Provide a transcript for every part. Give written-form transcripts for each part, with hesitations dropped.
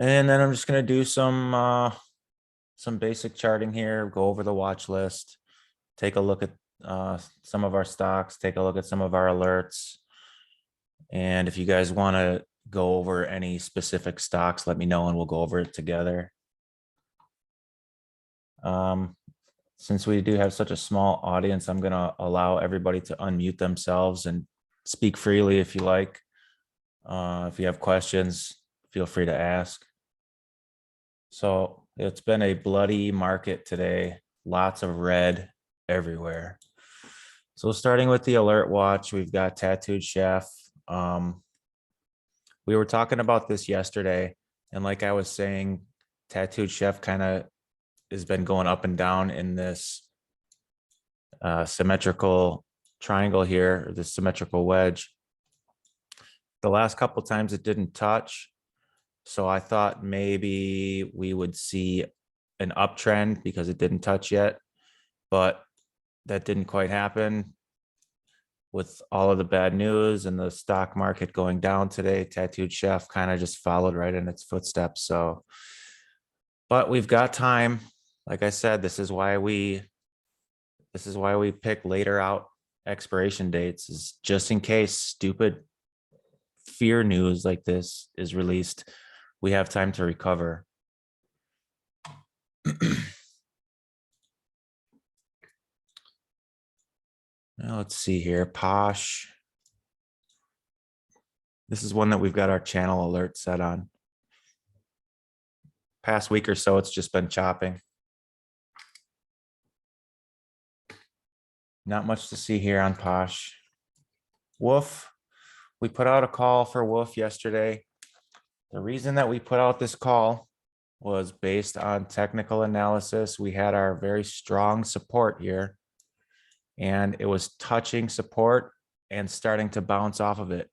And then I'm just going to do some basic charting here, go over the watch list, take a look at some of our stocks, take a look at some of our alerts. And if you guys want to go over any specific stocks, let me know and we'll go over it together. Since we do have such a small audience, I'm going to allow everybody to unmute themselves and speak freely if you like. If you have questions, feel free to ask. So it's been a bloody market today, lots of red everywhere. So starting with the alert watch, we've got Tattooed Chef. We were talking about this yesterday, and like I was saying, Tattooed Chef kind of has been going up and down in this symmetrical triangle here, or this symmetrical wedge. The last couple times it didn't touch. So I thought maybe we would see an uptrend because it didn't touch yet, but that didn't quite happen. With all of the bad news and the stock market going down today, Tattooed Chef kind of just followed right in its footsteps. So, but we've got time. Like I said, this is why we pick later out expiration dates, is just in case stupid fear news like this is released, we have time to recover. Now let's see here, Posh. This is one that we've got our channel alert set on. Past week or so, it's just been chopping. Not much to see here on Posh. Wolf, we put out a call for Wolf yesterday. The reason that we put out this call was based on technical analysis. We had our very strong support here, and it was touching support and starting to bounce off of it.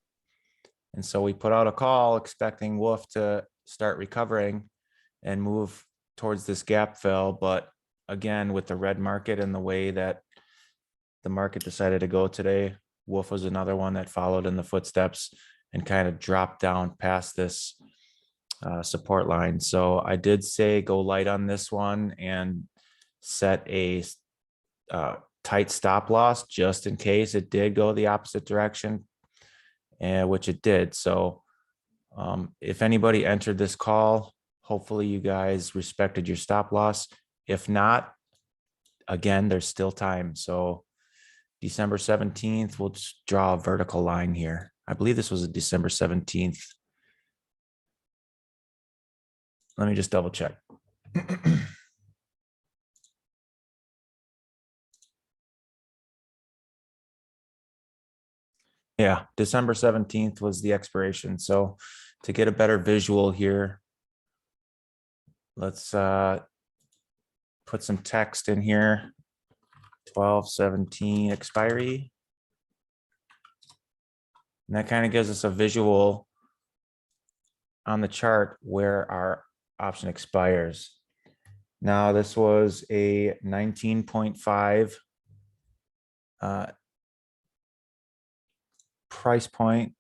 And so we put out a call expecting Wolf to start recovering and move towards this gap fill. But again, with the red market and the way that the market decided to go today, Wolf was another one that followed in the footsteps and kind of dropped down past this support line. So I did say go light on this one and set a tight stop loss just in case it did go the opposite direction, and which it did. So if anybody entered this call, hopefully you guys respected your stop loss. If not, again, there's still time. So December 17th, we'll just draw a vertical line here. I believe this was a December 17th. Let me just double check. Yeah, December 17th was the expiration. So to get a better visual here, let's put some text in here. 12/17 expiry. And that kind of gives us a visual on the chart where our option expires. Now this was a 19.5 price point.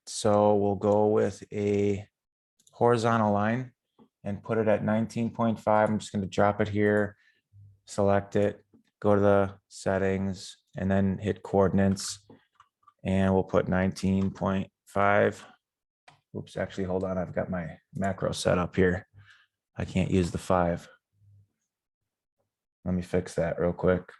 So we'll go with a horizontal line and put it at 19.5. I'm just going to drop it here, select it, go to the settings, and then hit coordinates. And we'll put 19.5. Oops, actually, hold on. I've got my macro set up here. I can't use the 5. Let me fix that real quick.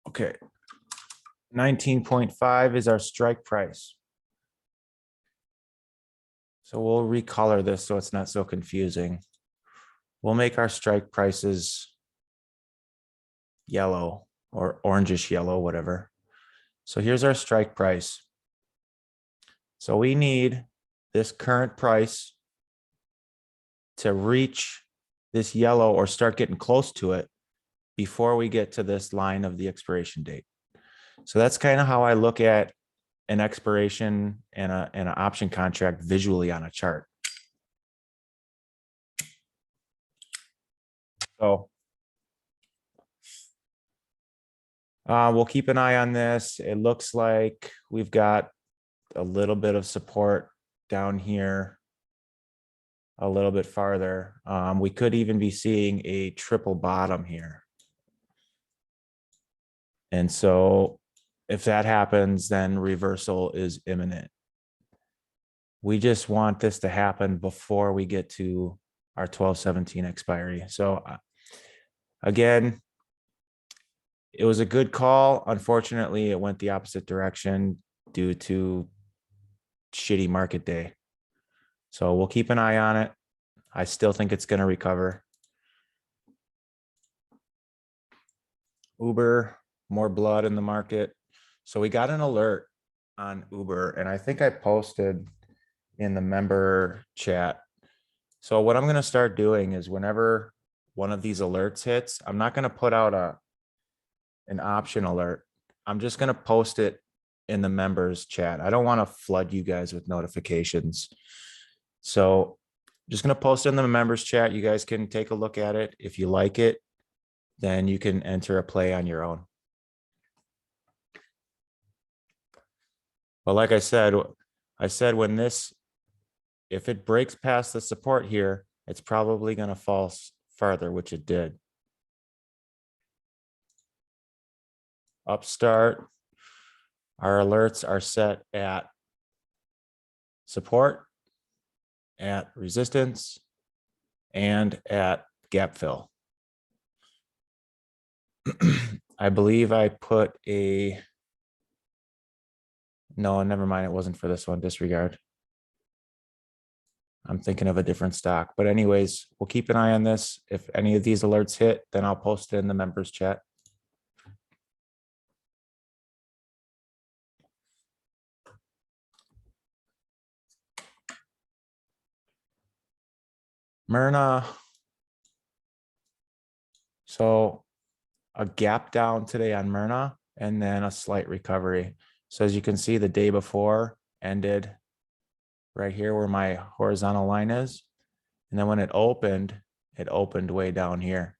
Okay. 19.5 is our strike price. So we'll recolor this so it's not so confusing. We'll make our strike prices yellow or orangish yellow, whatever. So here's our strike price. So we need this current price to reach this yellow or start getting close to it before we get to this line of the expiration date. So that's kind of how I look at an expiration and an option contract visually on a chart. So We'll keep an eye on this. It looks like we've got a little bit of support down here, a little bit farther. We could even be seeing a triple bottom here. And so if that happens, then reversal is imminent. We just want this to happen before we get to our 12/17 expiry. So again, it was a good call. Unfortunately, it went the opposite direction due to shitty market day. So we'll keep an eye on it. I still think it's going to recover. Uber, more blood in the market. So we got an alert on Uber, and I think I posted in the member chat. So what I'm going to start doing is whenever one of these alerts hits, I'm not going to put out an option alert. I'm just going to post it in the members chat. I don't want to flood you guys with notifications. So I'm just going to post it in the members chat. You guys can take a look at it. If you like it, then you can enter a play on your own. But like I said when this, if it breaks past the support here, it's probably going to fall farther, which it did. Upstart, our alerts are set at support, at resistance, and at gap fill. I believe I put a, no, never mind. It wasn't for this one. Disregard. I'm thinking of a different stock. But anyways, we'll keep an eye on this. If any of these alerts hit, then I'll post it in the members chat. Myrna. So a gap down today on Myrna and then a slight recovery. So as you can see, the day before ended right here where my horizontal line is. And then when it opened way down here.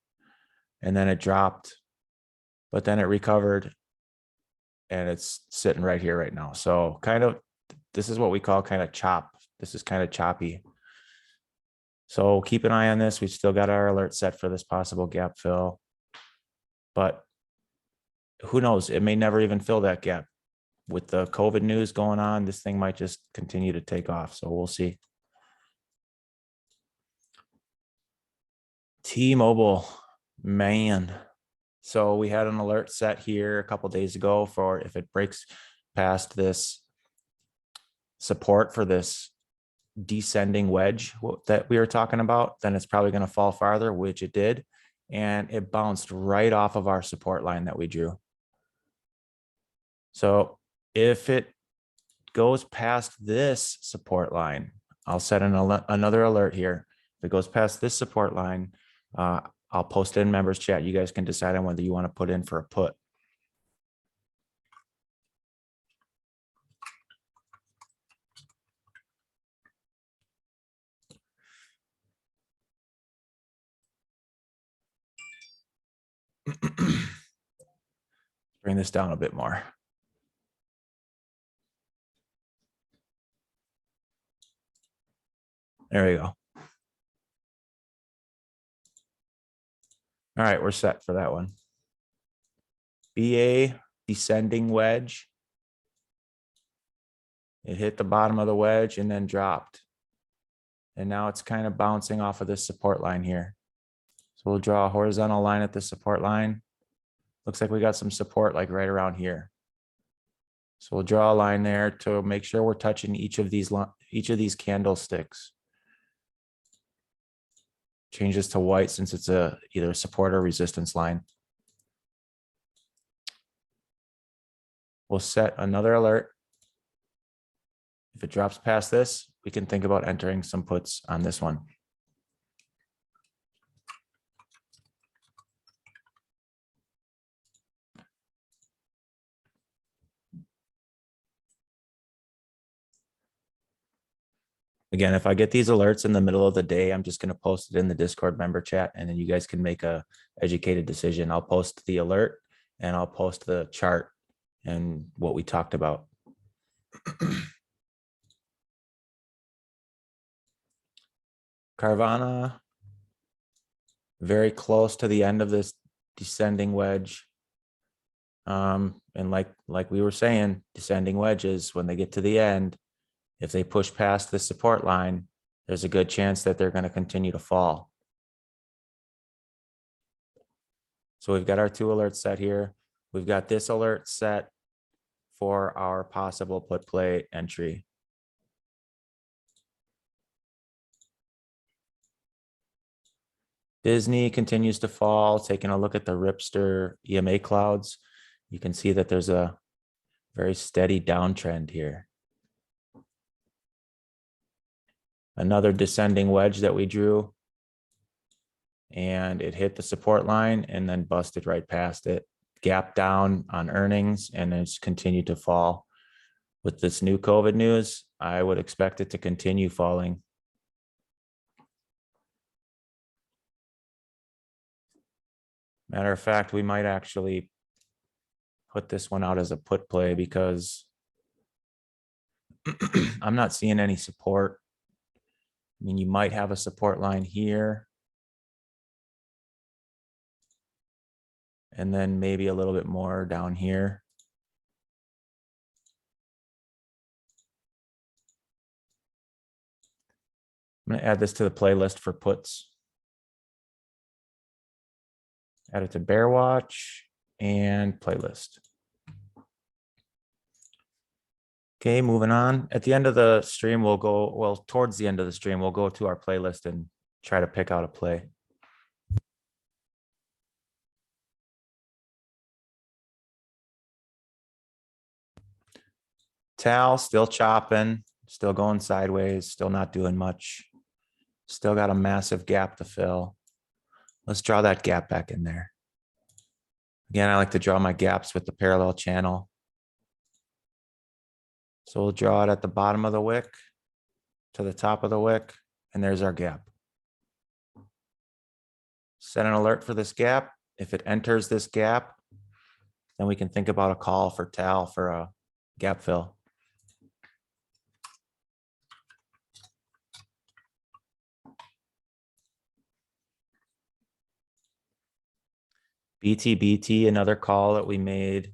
And then it dropped, but then it recovered and it's sitting right here right now. So kind of, this is what we call kind of chop. This is kind of choppy. So keep an eye on this. We've still got our alert set for this possible gap fill, but who knows? It may never even fill that gap. With the COVID news going on, this thing might just continue to take off. So we'll see. T-Mobile, man. So we had an alert set here a couple days ago for if it breaks past this support for this descending wedge that we were talking about, then it's probably going to fall farther, which it did. And it bounced right off of our support line that we drew. So if it goes past this support line, I'll set another alert here. If it goes past this support line, I'll post it in members chat. You guys can decide on whether you want to put in for a put. Bring this down a bit more. There we go. All right, we're set for that one. BA descending wedge. It hit the bottom of the wedge and then dropped. And now it's kind of bouncing off of this support line here. So we'll draw a horizontal line at the support line. Looks like we got some support like right around here. So we'll draw a line there to make sure we're touching each of these candlesticks. Change this to white since it's either a support or resistance line. We'll set another alert. If it drops past this, we can think about entering some puts on this one. Again, if I get these alerts in the middle of the day, I'm just going to post it in the Discord member chat, and then you guys can make a educated decision. I'll post the alert, and I'll post the chart and what we talked about. Carvana, very close to the end of this descending wedge. And like we were saying, descending wedges, when they get to the end, if they push past the support line, there's a good chance that they're going to continue to fall. So we've got our 2 alerts set here. We've got this alert set for our possible put play entry. Disney continues to fall. Taking a look at the Ripster EMA clouds, you can see that there's a very steady downtrend here. Another descending wedge that we drew, and it hit the support line and then busted right past it. Gap down on earnings and it's continued to fall. With this new COVID news, I would expect it to continue falling. Matter of fact, we might actually put this one out as a put play because I'm not seeing any support. I mean, you might have a support line here, and then maybe a little bit more down here. I'm going to add this to the playlist for puts. Add it to Bear Watch and playlist. Okay, moving on. At the end of the stream, we'll go, well, towards the end of the stream, we'll go to our playlist and try to pick out a play. Tal still chopping, still going sideways, still not doing much. Still got a massive gap to fill. Let's draw that gap back in there. Again, I like to draw my gaps with the parallel channel. So we'll draw it at the bottom of the wick to the top of the wick, and there's our gap. Set an alert for this gap. If it enters this gap, then we can think about a call for Tal for a gap fill. BTBT, another call that we made.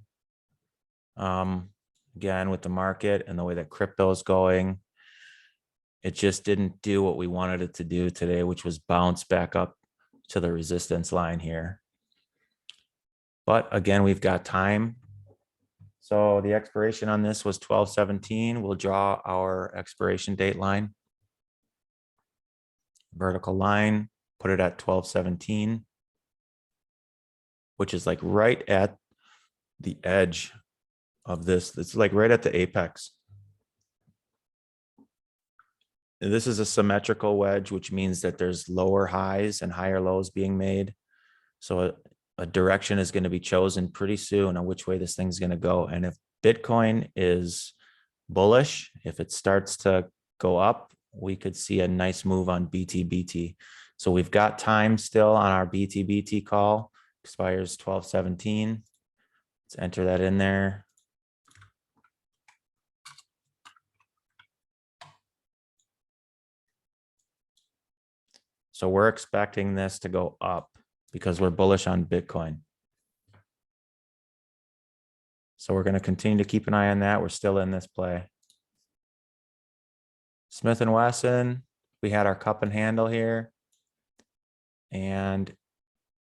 Again, with the market and the way that crypto is going, it just didn't do what we wanted it to do today, which was bounce back up to the resistance line here. But again, we've got time. So the expiration on this was 12/17. We'll draw our expiration date line. Vertical line, put it at 12/17, which is like right at the edge of this. It's like right at the apex. And this is a symmetrical wedge, which means that there's lower highs and higher lows being made. So a direction is going to be chosen pretty soon on which way this thing's going to go. And if Bitcoin is bullish, if it starts to go up, we could see a nice move on BTBT. So we've got time still on our BTBT call. Expires 12/17. Let's enter that in there. So we're expecting this to go up because we're bullish on Bitcoin. So we're going to continue to keep an eye on that. We're still in this play. Smith & Wesson, we had our cup and handle here. And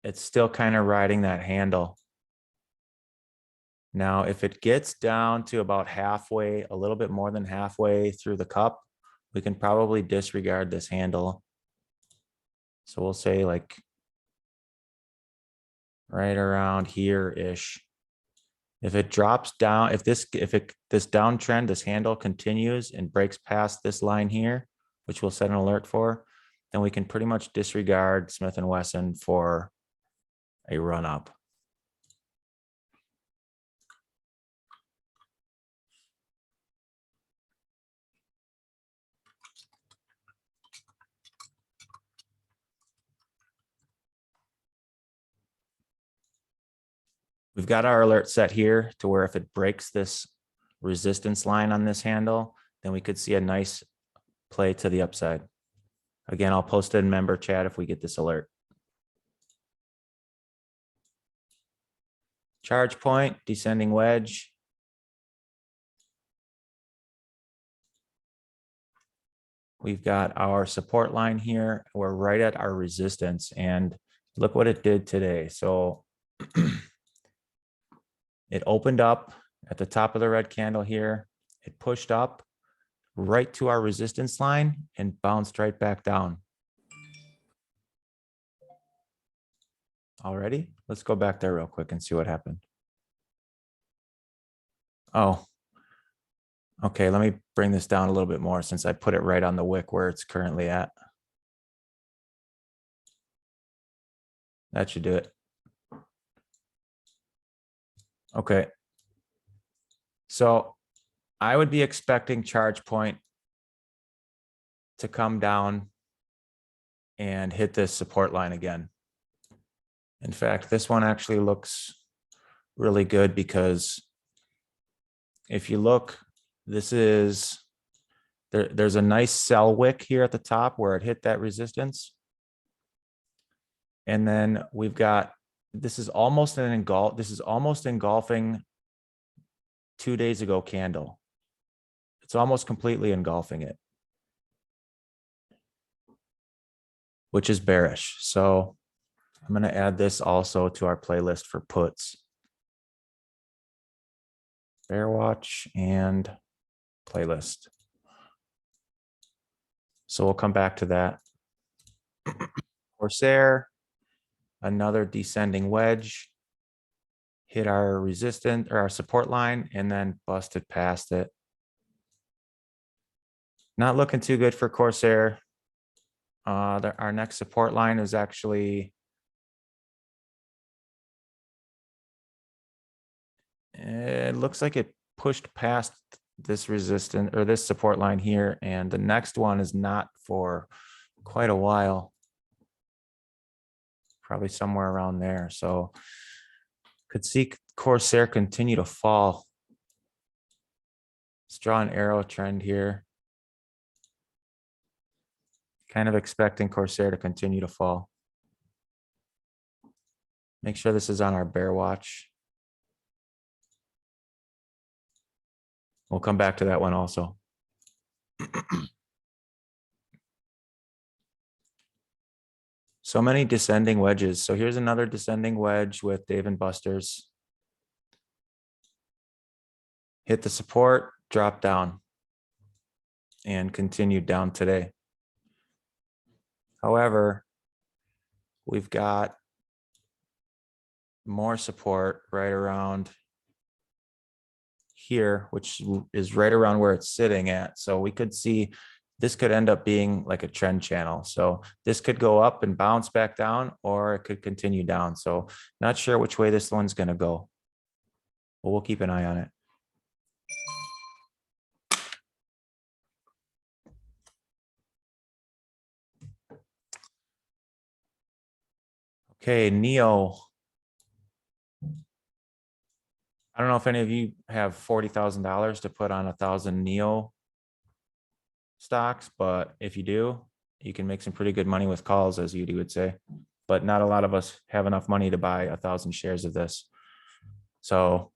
it's still kind of riding that handle. Now, if it gets down to about halfway, a little bit more than halfway through the cup, we can probably disregard this handle. So we'll say like right around here-ish. If it drops down, if this downtrend, this handle continues and breaks past this line here, which we'll set an alert for, then we can pretty much disregard Smith & Wesson for a run up. We've got our alert set here to where if it breaks this resistance line on this handle, then we could see a nice play to the upside. Again, I'll post it in member chat if we get this alert. Charge point, descending wedge. We've got our support line here. We're right at our resistance, and look what it did today. So it opened up at the top of the red candle here. It pushed up right to our resistance line and bounced right back down. Already? Let's go back there real quick and see what happened. Oh, okay. Let me bring this down a little bit more since I put it right on the wick where it's currently at. That should do it. Okay. So I would be expecting charge point to come down and hit this support line again. In fact, this one actually looks really good because if you look, this is, there's a nice sell wick here at the top where it hit that resistance. And then we've got, this is almost engulfing 2 days ago candle. It's almost completely engulfing it, which is bearish. So I'm going to add this also to our playlist for puts. Bear watch and playlist. So we'll come back to that. Corsair, another descending wedge, hit our resistance or our support line and then busted past it. Not looking too good for Corsair. Our next support line is actually it looks like it pushed past this resistance or this support line here, and the next one is not for quite a while, probably somewhere around there. So could see Corsair continue to fall. Let's draw an arrow trend here. Kind of expecting Corsair to continue to fall. Make sure this is on our bear watch. We'll come back to that one also. So many descending wedges. So here's another descending wedge with Dave and Buster's. Hit the support, drop down, and continued down today. However, we've got more support right around here, which is right around where it's sitting at. So we could see this could end up being like a trend channel. So this could go up and bounce back down, or it could continue down. So not sure which way this one's going to go, but we'll keep an eye on it. Okay, NEO. I don't know if any of you have $40,000 to put on 1,000 NEO stocks, but if you do, you can make some pretty good money with calls, as you would say. But not a lot of us have enough money to buy 1,000 shares of this. So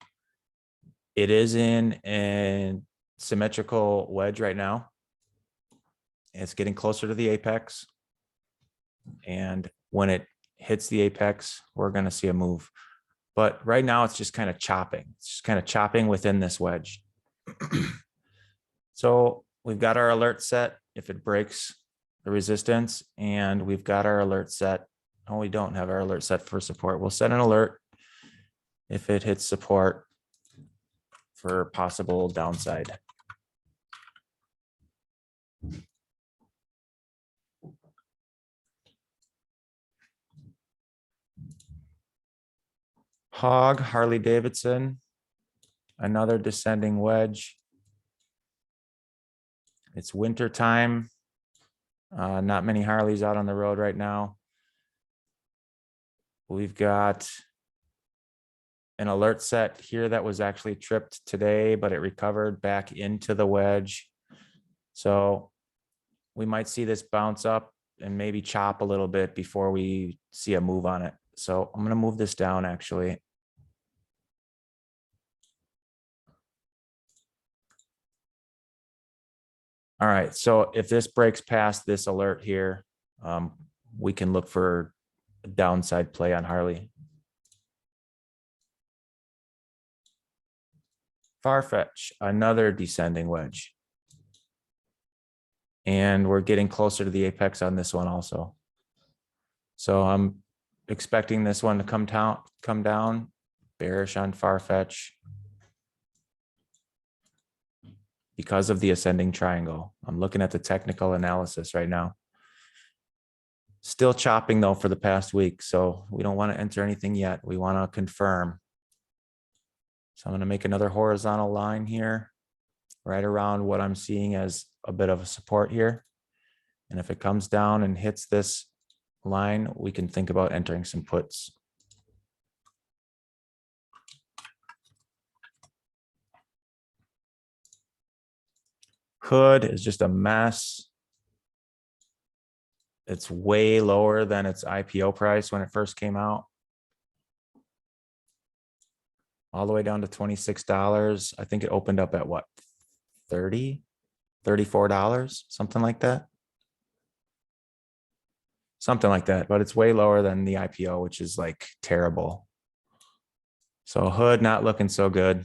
it is in a symmetrical wedge right now. It's getting closer to the apex. And when it hits the apex, we're going to see a move. But right now it's just kind of chopping. It's just kind of chopping within this wedge. So we've got our alert set if it breaks the resistance, and we've got our alert set. Oh, we don't have our alert set for support. We'll set an alert if it hits support for possible downside. Hog, Harley Davidson, another descending wedge. It's winter time. Not many Harleys out on the road right now. We've got an alert set here that was actually tripped today, but it recovered back into the wedge. So we might see this bounce up and maybe chop a little bit before we see a move on it. So I'm going to move this down actually. All right, so if this breaks past this alert here, we can look for a downside play on Harley. Farfetch, another descending wedge. And we're getting closer to the apex on this one also. So I'm expecting this one to come down, bearish on Farfetch because of the ascending triangle. I'm looking at the technical analysis right now. Still chopping though for the past week, so we don't want to enter anything yet. We want to confirm. So I'm going to make another horizontal line here, right around what I'm seeing as a bit of a support here. And if it comes down and hits this line, we can think about entering some puts. Hood is just a mess. It's way lower than its IPO price when it first came out. All the way down to $26. I think it opened up at what? $30, $34, something like that. Something like that, but it's way lower than the IPO, which is like terrible. So Hood not looking so good.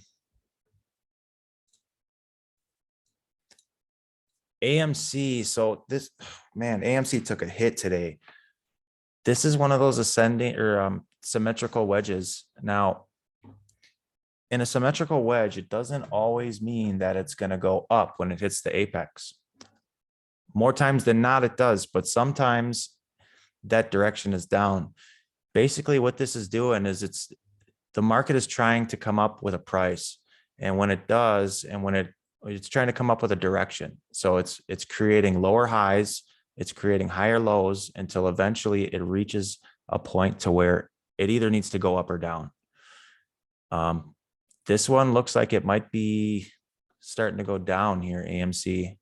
AMC, so this, man, AMC took a hit today. This is one of those ascending or symmetrical wedges. Now, in a symmetrical wedge, it doesn't always mean that it's going to go up when it hits the apex. More times than not, it does, but sometimes that direction is down. Basically, what this is doing is the market is trying to come up with a price. And when it does, and when it's trying to come up with a direction. So it's creating lower highs, it's creating higher lows until eventually it reaches a point to where it either needs to go up or down. This one looks like it might be starting to go down here, AMC.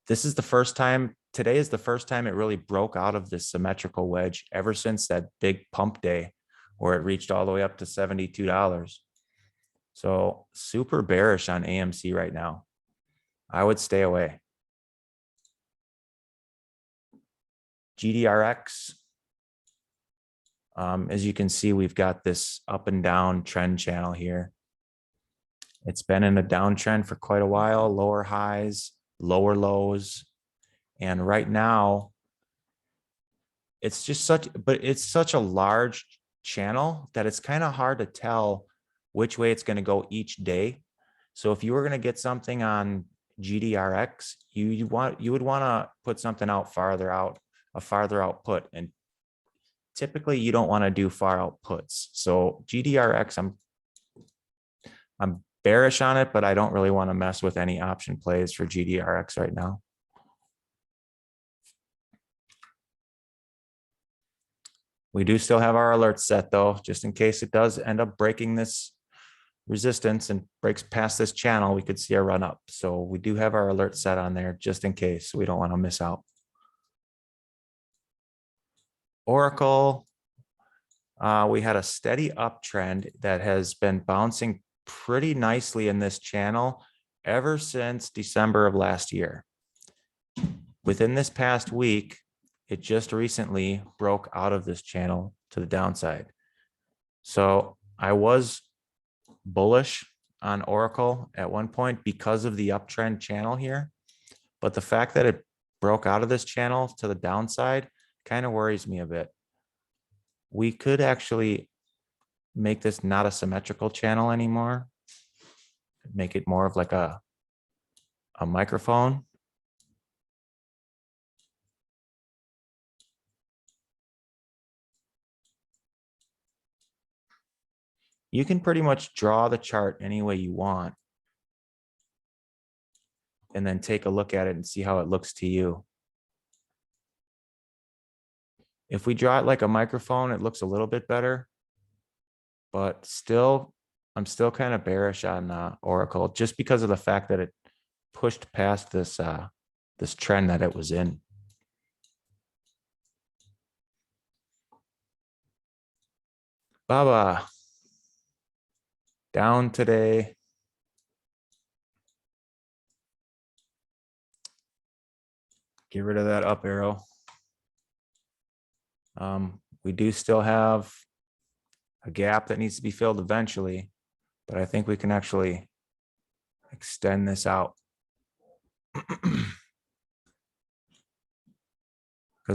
This is the first time, today is the first time it really broke out of this symmetrical wedge ever since that big pump day where it reached all the way up to $72. So super bearish on AMC right now. I would stay away. Gdrx. As you can see, we've got this up and down trend channel here. It's been in a downtrend for quite a while, lower highs, lower lows. And right now, it's just such a large channel that it's kind of hard to tell which way it's going to go each day. So if you were going to get something on Gdrx, you would want to put something out farther out, a farther out put. And typically you don't want to do far out puts. So Gdrx, I'm bearish on it, but I don't really want to mess with any option plays for Gdrx right now. We do still have our alerts set though, just in case it does end up breaking this resistance and breaks past this channel, we could see a run up. So we do have our alert set on there just in case. We don't want to miss out. Oracle, we had a steady uptrend that has been bouncing pretty nicely in this channel ever since December of last year. Within this past week, it just recently broke out of this channel to the downside. So I was bullish on Oracle at one point because of the uptrend channel here. But the fact that it broke out of this channel to the downside kind of worries me a bit. We could actually make this not a symmetrical channel anymore. Make it more of like a microphone. You can pretty much draw the chart any way you want and then take a look at it and see how it looks to you. If we draw it like a microphone, it looks a little bit better, but still, I'm still kind of bearish on Oracle just because of the fact that it pushed past this this trend that it was in. Baba down today. Get rid of that up arrow. We do still have a gap that needs to be filled eventually, but I think we can actually extend this out. Because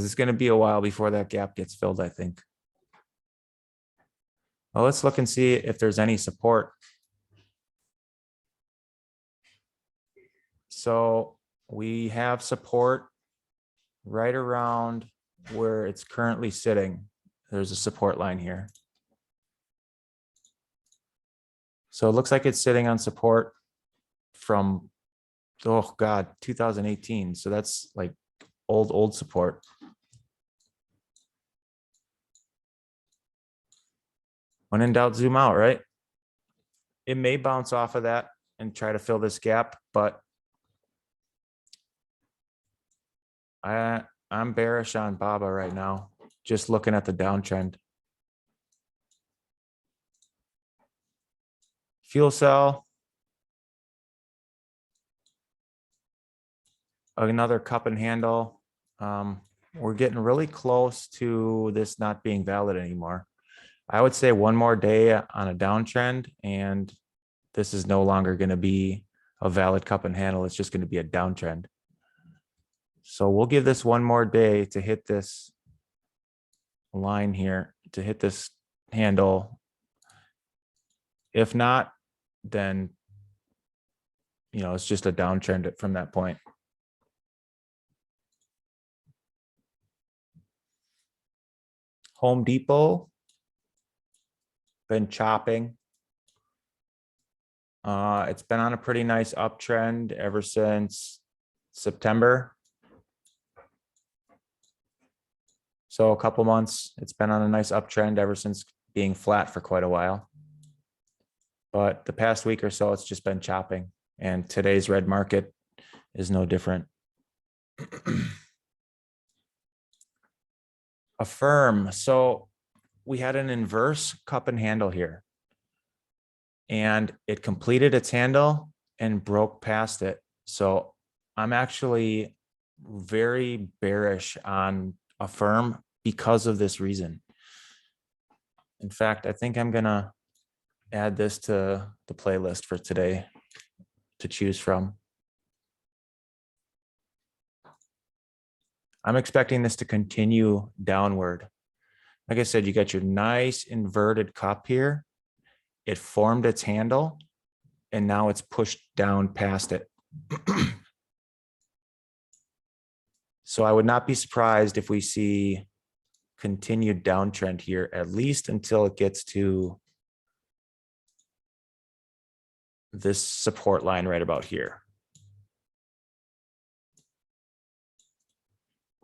it's going to be a while before that gap gets filled, I think. Well, let's look and see if there's any support. So we have support right around where it's currently sitting. There's a support line here. So it looks like it's sitting on support from, oh God, 2018. So that's like old support. When in doubt, zoom out, right? It may bounce off of that and try to fill this gap, but I'm bearish on BABA right now, just looking at the downtrend. Fuel cell. Another cup and handle. We're getting really close to this not being valid anymore. I would say one more day on a downtrend, and this is no longer going to be a valid cup and handle. It's just going to be a downtrend. So we'll give this one more day to hit this line here, to hit this handle. If not, then, you know, it's just a downtrend from that point. Home Depot, been chopping. It's been on a pretty nice uptrend ever since September. So a couple months, it's been on a nice uptrend ever since being flat for quite a while. But the past week or so, it's just been chopping. And today's red market is no different. Affirm. So we had an inverse cup and handle here. And it completed its handle and broke past it. So I'm actually very bearish on Affirm because of this reason. In fact, I think I'm going to add this to the playlist for today to choose from. I'm expecting this to continue downward. Like I said, you got your nice inverted cup here. It formed its handle, and now it's pushed down past it. So I would not be surprised if we see continued downtrend here, at least until it gets to this support line right about here.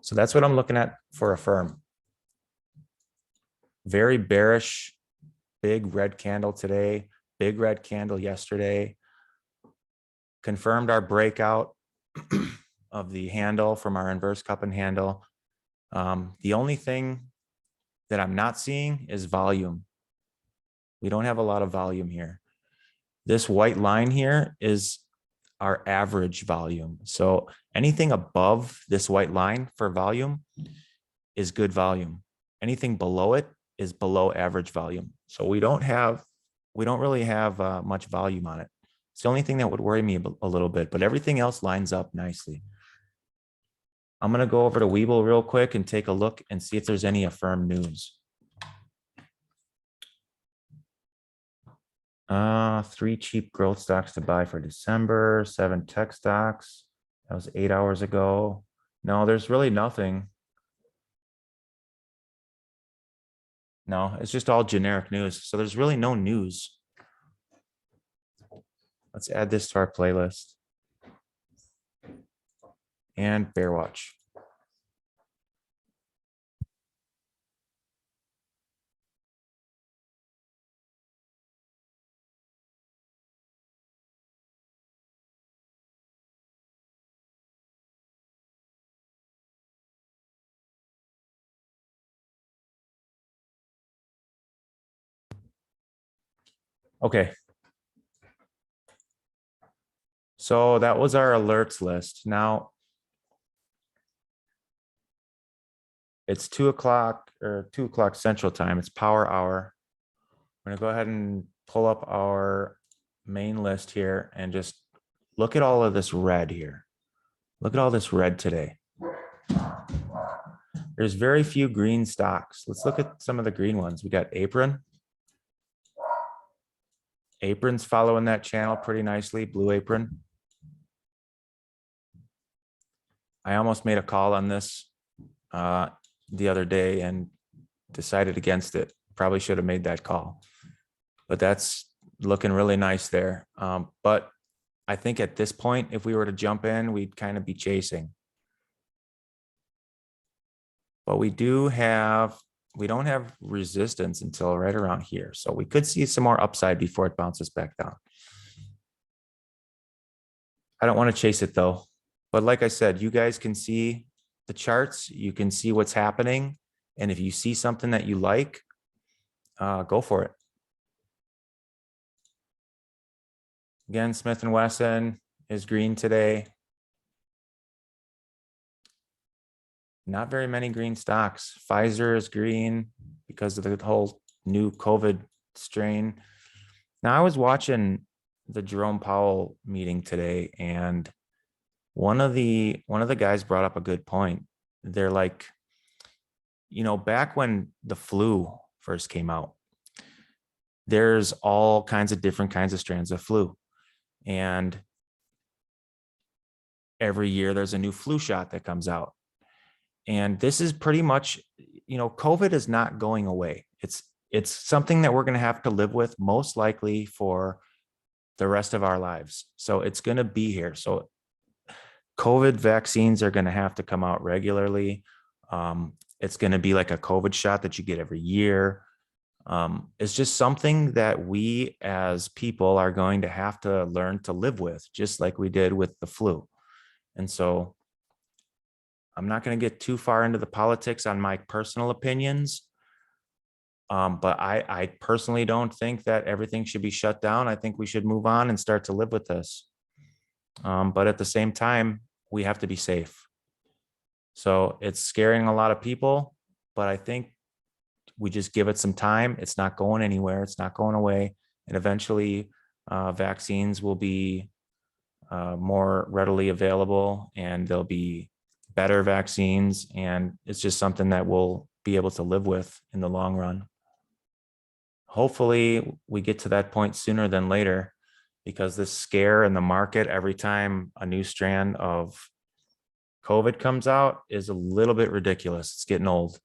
So that's what I'm looking at for Affirm. Very bearish, big red candle today, big red candle yesterday. Confirmed our breakout of the handle from our inverse cup and handle. The only thing that I'm not seeing is volume. We don't have a lot of volume here. This white line here is our average volume. So anything above this white line for volume is good volume. Anything below it is below average volume. So we don't really have much volume on it. It's the only thing that would worry me a little bit, but everything else lines up nicely. I'm going to go over to Webull real quick and take a look and see if there's any Affirm news. 3 cheap growth stocks to buy for December, 7 tech stocks. That was 8 hours ago. No, there's really nothing. No, it's just all generic news. So there's really no news. Let's add this to our playlist. And Bear Watch. Okay. So that was our alerts list. Now it's 2 o'clock or 2 o'clock Central Time. It's power hour. I'm gonna go ahead and pull up our main list here and just look at all of this red here. Look at all this red today. There's very few green stocks. Let's look at some of the green ones. We got Apron. Apron's following that channel pretty nicely. Blue Apron. I almost made a call on this the other day and decided against it. Probably should have made that call, but that's looking really nice there. But I think at this point, if we were to jump in, we'd kind of be chasing. But we don't have resistance until right around here. So we could see some more upside before it bounces back down. I don't want to chase it though. But like I said, you guys can see the charts. You can see what's happening. And if you see something that you like, go for it. Again, Smith & Wesson is green today. Not very many green stocks. Pfizer is green because of the whole new COVID strain. Now, I was watching the Jerome Powell meeting today, and one of the guys brought up a good point. They're like, back when the flu first came out, there's all kinds of different kinds of strands of flu. And every year there's a new flu shot that comes out. And this is pretty much, COVID is not going away. It's something that we're going to have to live with most likely for the rest of our lives. So it's going to be here. So COVID vaccines are going to have to come out regularly. It's going to be like a COVID shot that you get every year. It's just something that we as people are going to have to learn to live with, just like we did with the flu. And so I'm not going to get too far into the politics on my personal opinions. But I personally don't think that everything should be shut down. I think we should move on and start to live with this. But at the same time, we have to be safe. So it's scaring a lot of people, but I think we just give it some time. It's not going anywhere. It's not going away. And eventually vaccines will be more readily available, and there'll be better vaccines. And it's just something that we'll be able to live with in the long run. Hopefully we get to that point sooner than later, because this scare in the market every time a new strand of COVID comes out is a little bit ridiculous. It's getting old.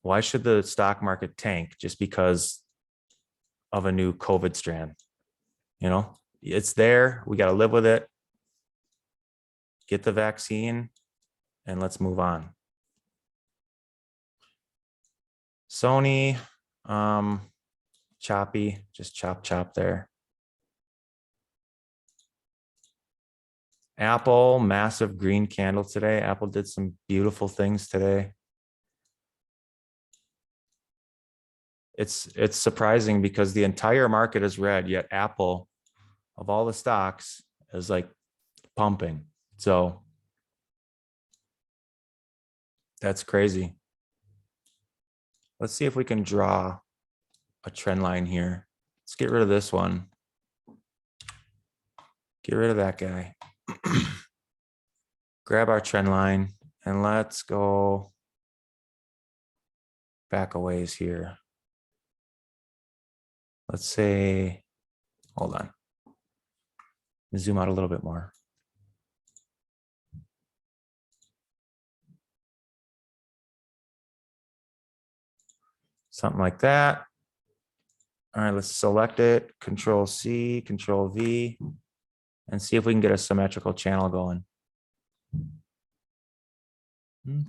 Why should the stock market tank just because of a new COVID strand? It's there. We got to live with it. Get the vaccine and let's move on. Sony, choppy, just chop there. Apple, massive green candle today. Apple did some beautiful things today. It's surprising because the entire market is red, yet Apple, of all the stocks, is like pumping. So that's crazy. Let's see if we can draw a trend line here. Let's get rid of this one. Get rid of that guy. Grab our trend line and let's go back a ways here. Let's say, hold on. Zoom out a little bit more. Something like that. All right, let's select it, Control C, Control V, and see if we can get a symmetrical channel going.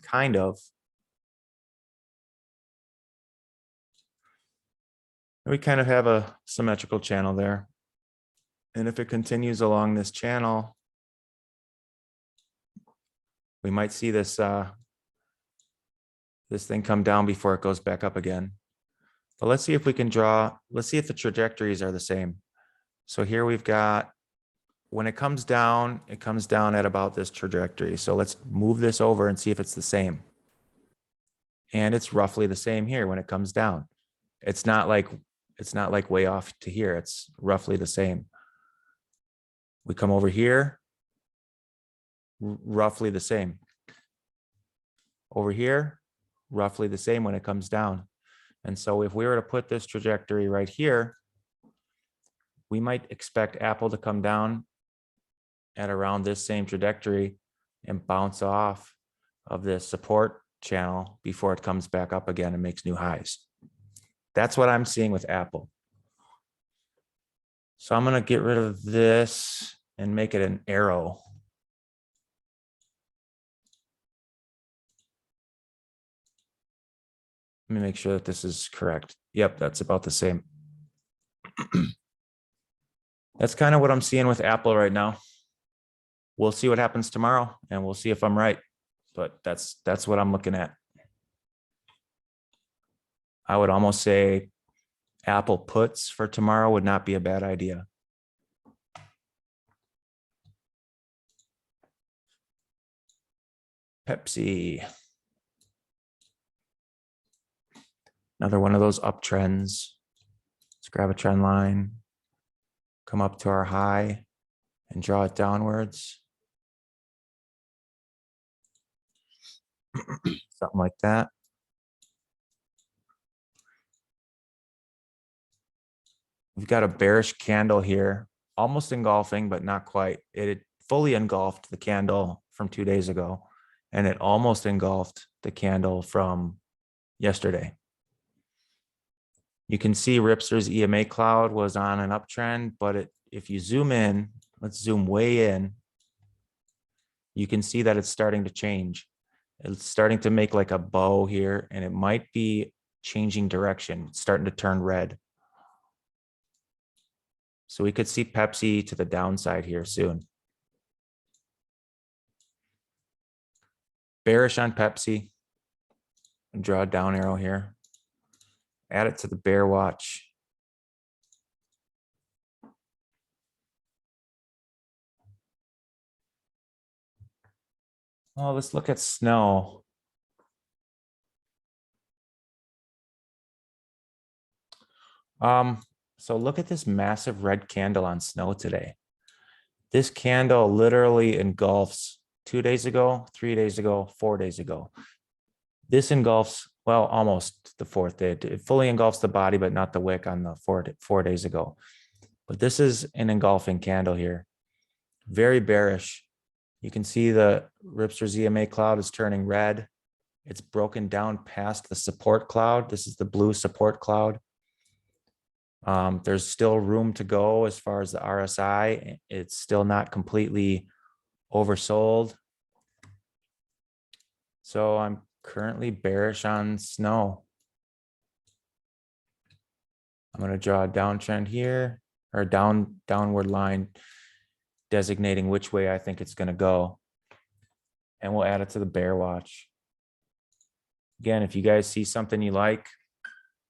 Kind of. We kind of have a symmetrical channel there. And if it continues along this channel, we might see this, this thing come down before it goes back up again. But let's see if we can draw, let's see if the trajectories are the same. So here we've got, when it comes down at about this trajectory. So let's move this over and see if it's the same. And it's roughly the same here when it comes down. It's not like way off to here. It's roughly the same. We come over here, roughly the same. Over here, roughly the same when it comes down. And so if we were to put this trajectory right here, we might expect Apple to come down at around this same trajectory and bounce off of this support channel before it comes back up again and makes new highs. That's what I'm seeing with Apple. So I'm going to get rid of this and make it an arrow. Let me make sure that this is correct. Yep, that's about the same. That's kind of what I'm seeing with Apple right now. We'll see what happens tomorrow and we'll see if I'm right, but that's what I'm looking at. I would almost say Apple puts for tomorrow would not be a bad idea. Pepsi. Another one of those uptrends. Let's grab a trend line, come up to our high and draw it downwards. Something like that. We've got a bearish candle here, almost engulfing, but not quite. It had fully engulfed the candle from 2 days ago, and it almost engulfed the candle from yesterday. You can see Ripster's EMA cloud was on an uptrend, but if you zoom in, let's zoom way in, you can see that it's starting to change. It's starting to make like a bow here, and it might be changing direction. It's starting to turn red. So we could see Pepsi to the downside here soon. Bearish on Pepsi. And draw a down arrow here. Add it to the bear watch. Oh, let's look at snow. So look at this massive red candle on snow today. This candle literally engulfs 2 days ago, 3 days ago, 4 days ago. This engulfs, well, almost the fourth day. It fully engulfs the body, but not the wick on the 4 days ago. But this is an engulfing candle here. Very bearish. You can see the Ripster's EMA cloud is turning red. It's broken down past the support cloud. This is the blue support cloud. There's still room to go as far as the RSI. It's still not completely oversold. So I'm currently bearish on snow. I'm going to draw a downtrend here, or downward line designating which way I think it's going to go. And we'll add it to the bear watch. Again, if you guys see something you like,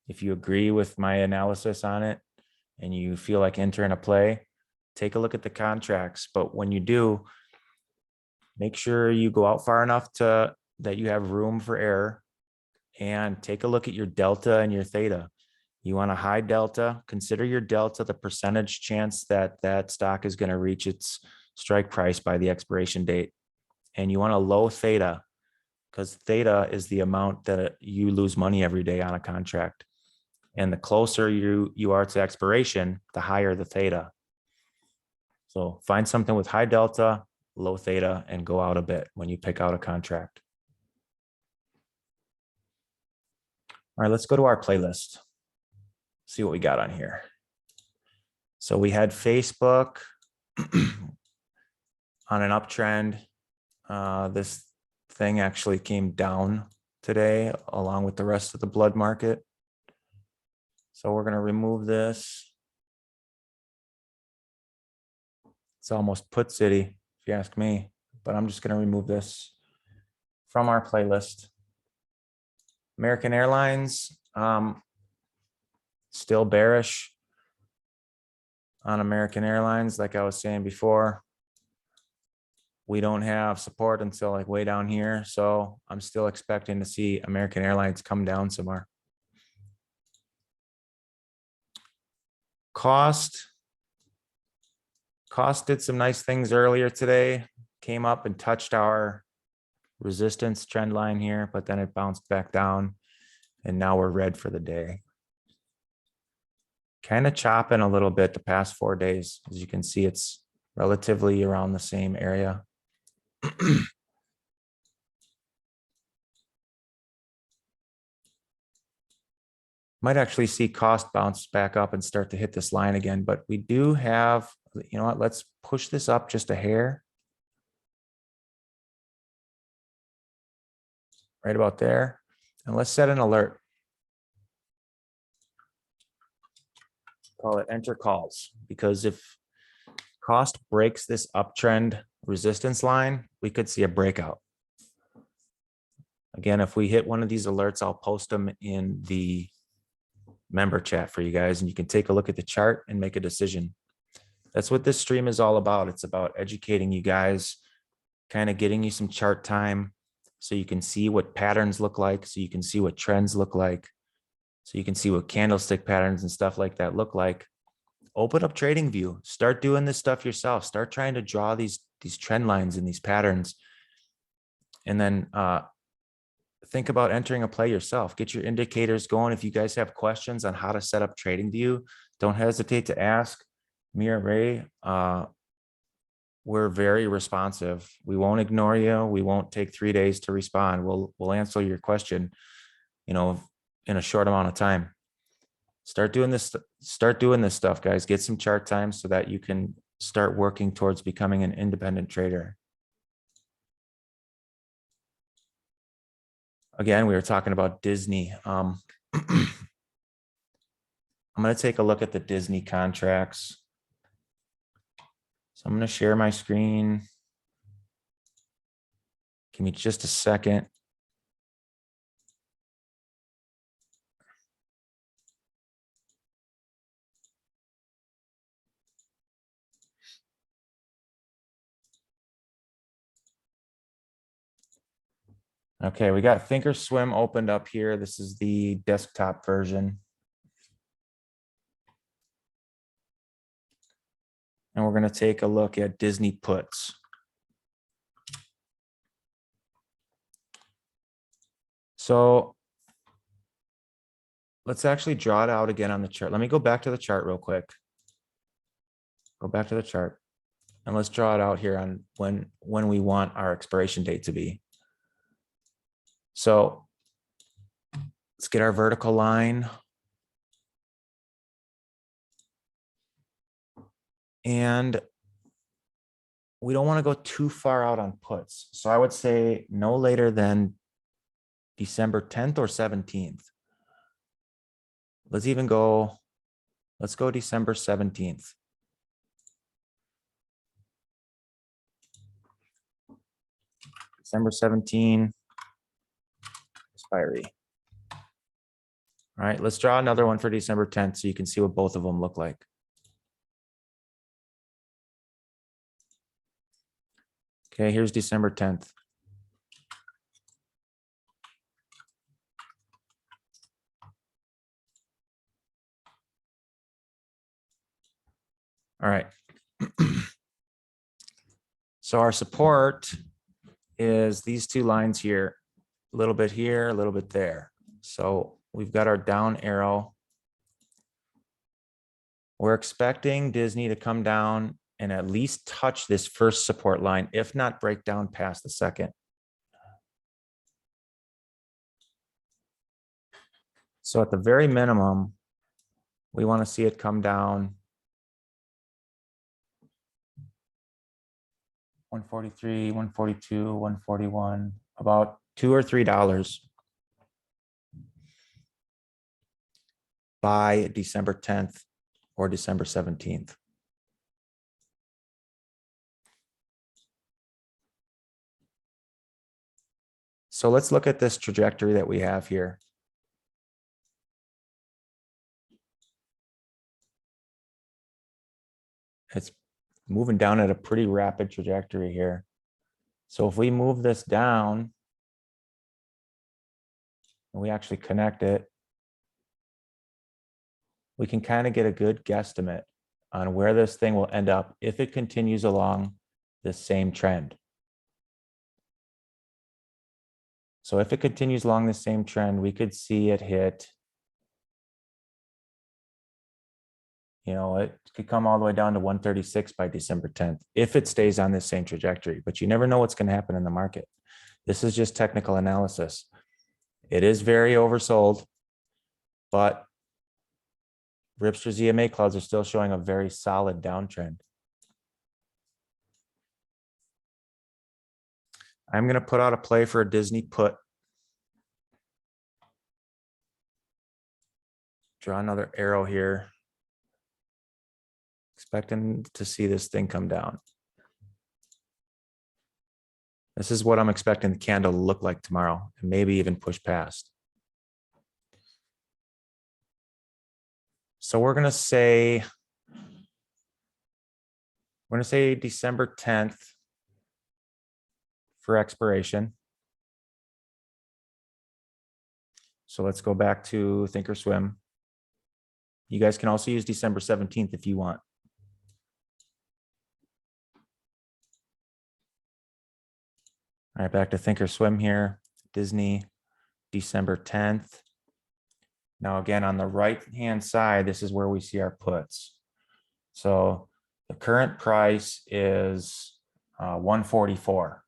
if you agree with my analysis on it and you feel like entering a play, take a look at the contracts. But when you do, make sure you go out far enough that you have room for error, and take a look at your delta and your theta. You want a high delta. Consider your delta the percentage chance that that stock is going to reach its strike price by the expiration date. And you want a low theta, because theta is the amount that you lose money every day on a contract. And the closer you are to expiration, the higher the theta. So find something with high delta, low theta, and go out a bit when you pick out a contract. All right, let's go to our playlist. See what we got on here. So we had Facebook on an uptrend. This thing actually came down today along with the rest of the blood market. So we're going to remove this. It's almost put city, if you ask me, but I'm just going to remove this from our playlist. American Airlines. Still bearish on American Airlines, like I was saying before. We don't have support until like way down here. So I'm still expecting to see American Airlines come down somewhere. Cost did some nice things earlier today, came up and touched our resistance trend line here, but then it bounced back down and now we're red for the day. Kind of chopping a little bit the past 4 days. As you can see, it's relatively around the same area. Might actually see cost bounce back up and start to hit this line again, but we do have, you know what, let's push this up just a hair. Right about there. And let's set an alert. Call it enter calls, because if cost breaks this uptrend resistance line, we could see a breakout. Again, if we hit one of these alerts, I'll post them in the member chat for you guys, and you can take a look at the chart and make a decision. That's what this stream is all about. It's about educating you guys, kind of getting you some chart time so you can see what patterns look like, so you can see what trends look like, so you can see what candlestick patterns and stuff like that look like. Open up TradingView. Start doing this stuff yourself. Start trying to draw these trend lines and these patterns. And then think about entering a play yourself. Get your indicators going. If you guys have questions on how to set up TradingView, don't hesitate to ask me or Ray. We're very responsive. We won't ignore you. We won't take 3 days to respond. We'll answer your question, you know, in a short amount of time. Start doing this stuff, guys. Get some chart time so that you can start working towards becoming an independent trader. Again, we were talking about Disney. I'm going to take a look at the Disney contracts. So I'm going to share my screen. Give me just a second. Okay, we got Thinkorswim opened up here. This is the desktop version. And we're going to take a look at Disney puts. So let's actually draw it out again on the chart. Let me go back to the chart real quick. Go back to the chart. And let's draw it out here on when we want our expiration date to be. So let's get our vertical line. And we don't want to go too far out on puts. So I would say no later than December 10th or 17th. Let's go December 17th. December 17, expiry. All right, let's draw another one for December 10th so you can see what both of them look like. Okay, here's December 10th. All right. So our support is these two lines here, a little bit here, a little bit there. So we've got our down arrow. We're expecting Disney to come down and at least touch this first support line, if not break down past the second. So at the very minimum, we want to see it come down 143, 142, 141, about $2 or $3 by December 10th or December 17th. So let's look at this trajectory that we have here. It's moving down at a pretty rapid trajectory here. So if we move this down and we actually connect it, we can kind of get a good guesstimate on where this thing will end up if it continues along this same trend. So if it continues along the same trend, we could see it hit, it could come all the way down to 136 by December 10th if it stays on this same trajectory, but you never know what's going to happen in the market. This is just technical analysis. It is very oversold, but Ripster's EMA clouds are still showing a very solid downtrend. I'm going to put out a play for a Disney put. Draw another arrow here. Expecting to see this thing come down. This is what I'm expecting the candle to look like tomorrow, and maybe even push past. So we're going to say December 10th for expiration. So let's go back to Thinkorswim. You guys can also use December 17th if you want. All right, back to Thinkorswim here. Disney, December 10th. Now again, on the right-hand side, this is where we see our puts. So the current price is 144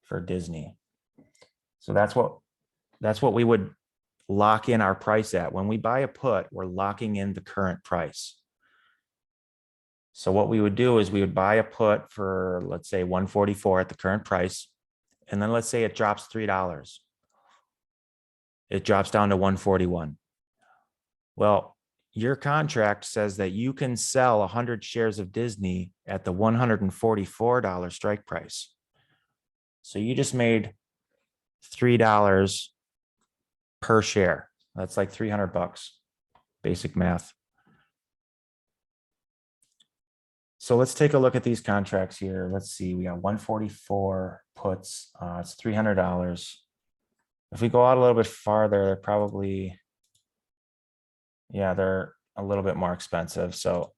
for Disney. So that's what we would lock in our price at. When we buy a put, we're locking in the current price. So what we would do is we would buy a put for, let's say, 144 at the current price. And then let's say it drops $3. It drops down to 141. Well, your contract says that you can sell 100 shares of Disney at the $144 strike price. So you just made $3 per share. That's like 300 bucks, basic math. So let's take a look at these contracts here. Let's see, we got 144 puts. It's $300. If we go out a little bit farther, they're probably, they're a little bit more expensive. So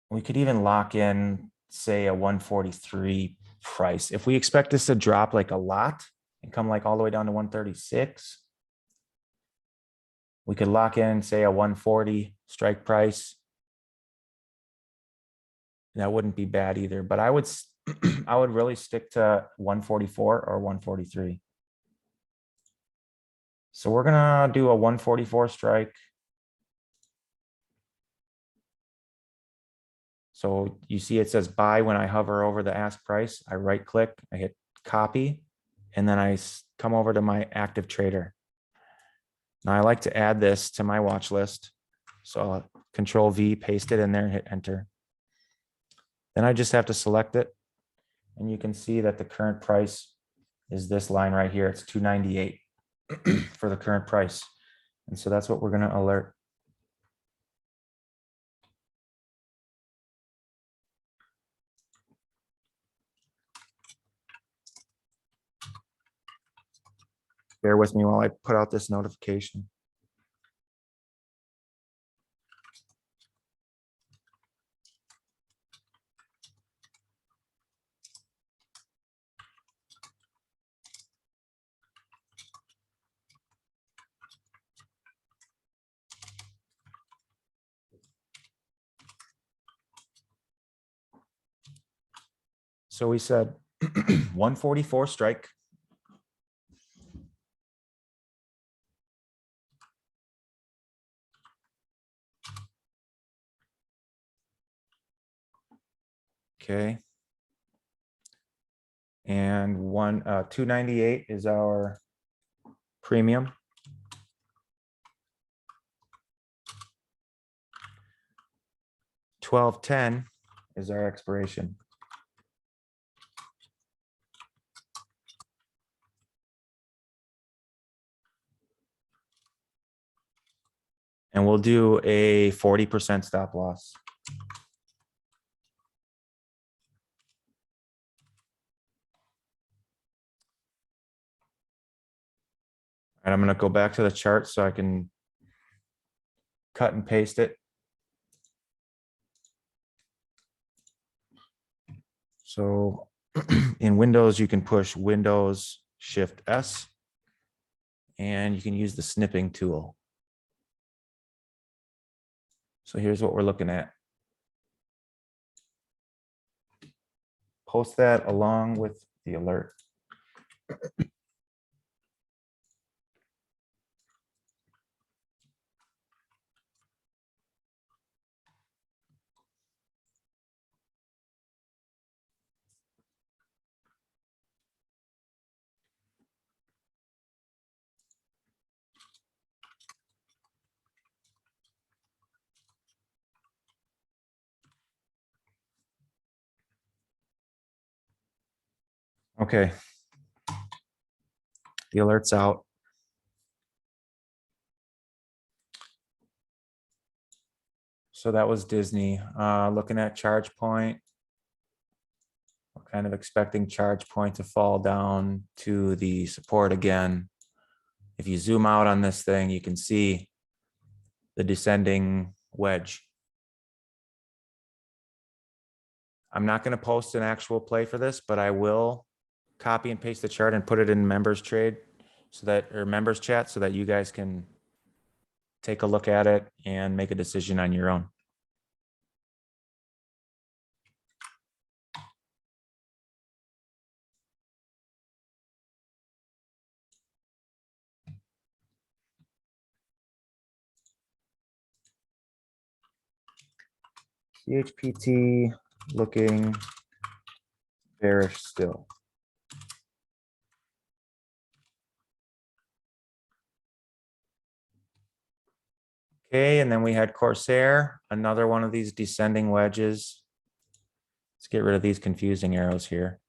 we could even lock in, say, a 143 price. If we expect this to drop like a lot and come like all the way down to 136, we could lock in, say, a 140 strike price. That wouldn't be bad either, but I would really stick to 144 or 143. So we're gonna do a 144 strike. So you see it says buy when I hover over the ask price. I right click, I hit copy, and then I come over to my active trader. Now I like to add this to my watch list. So I'll Control V, paste it in there, and hit enter. Then I just have to select it. And you can see that the current price is this line right here. It's 298 for the current price. And so that's what we're going to alert. Bear with me while I put out this notification. So we said 144 strike. Okay. And 298 is our premium. 1210 is our expiration. And we'll do a 40% stop loss. And I'm going to go back to the chart so I can cut and paste it. So in Windows, you can push Windows Shift S, and you can use the snipping tool. So here's what we're looking at. Post that along with the alert. Okay. The alert's out. So that was Disney. Looking at charge point. We're kind of expecting charge point to fall down to the support again. If you zoom out on this thing, you can see the descending wedge. I'm not going to post an actual play for this, but I will copy and paste the chart and put it in members trade so that, or members chat, so that you guys can take a look at it and make a decision on your own. CHPT looking bearish still. Okay, and then we had Corsair, another one of these descending wedges. Let's get rid of these confusing arrows here.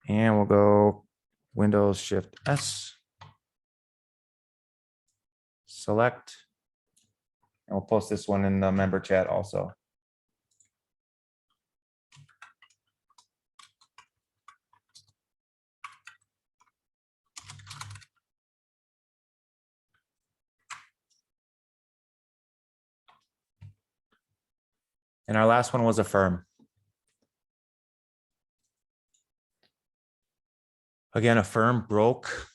And we'll go Windows Shift S. Select. And we'll post this one in the member chat also. And our last one was Affirm. Again, Affirm broke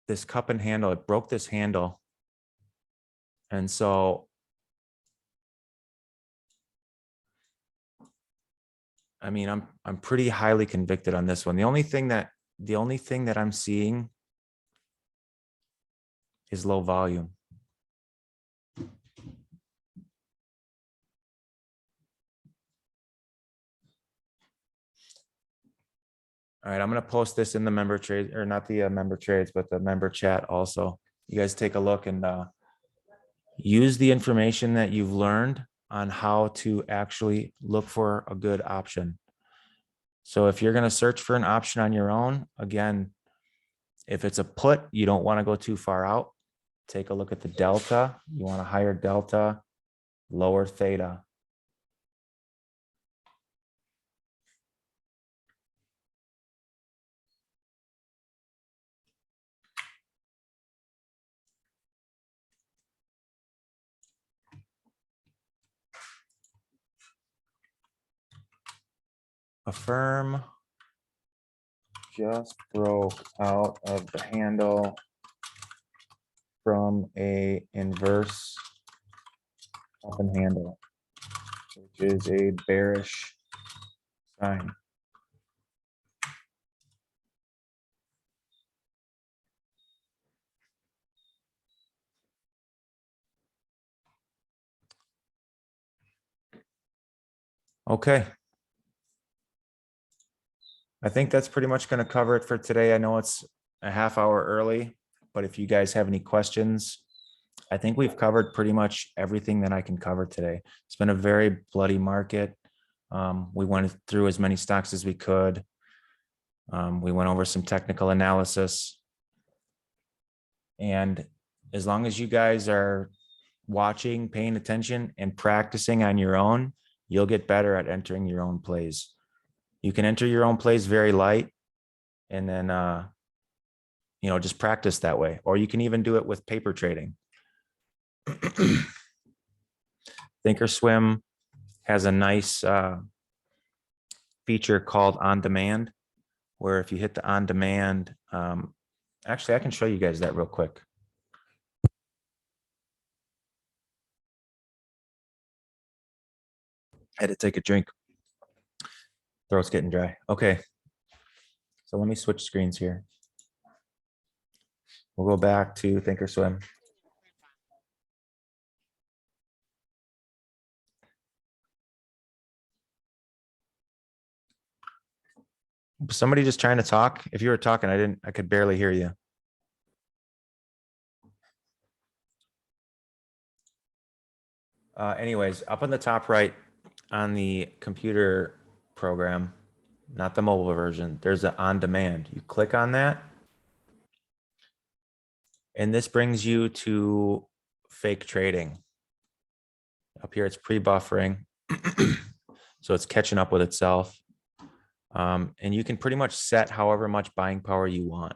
this cup and handle. It broke this handle. And so, I mean, I'm pretty highly convicted on this one. The only thing that I'm seeing is low volume. All right, I'm going to post this in the member trade, or not the member trades, but the member chat also. You guys take a look and use the information that you've learned on how to actually look for a good option. So if you're going to search for an option on your own, again, if it's a put, you don't want to go too far out. Take a look at the delta. You want a higher delta, lower theta. Affirm just broke out of the handle from a inverse up and handle, which is a bearish sign. Okay. I think that's pretty much going to cover it for today. I know it's a half hour early, but if you guys have any questions, I think we've covered pretty much everything that I can cover today. It's been a very bloody market. We went through as many stocks as we could. We went over some technical analysis. And as long as you guys are watching, paying attention, and practicing on your own, you'll get better at entering your own plays. You can enter your own plays very light and then, just practice that way. Or you can even do it with paper trading. Thinkorswim has a nice feature called on demand, where if you hit the on demand, actually, I can show you guys that real quick. I had to take a drink. Throat's getting dry. Okay. So let me switch screens here. We'll go back to Thinkorswim. Somebody just trying to talk. If you were talking, I could barely hear you. Anyways, up on the top right on the computer program, not the mobile version, there's an on demand. You click on that. And this brings you to fake trading. Up here, it's pre-buffering. So it's catching up with itself. And you can pretty much set however much buying power you want.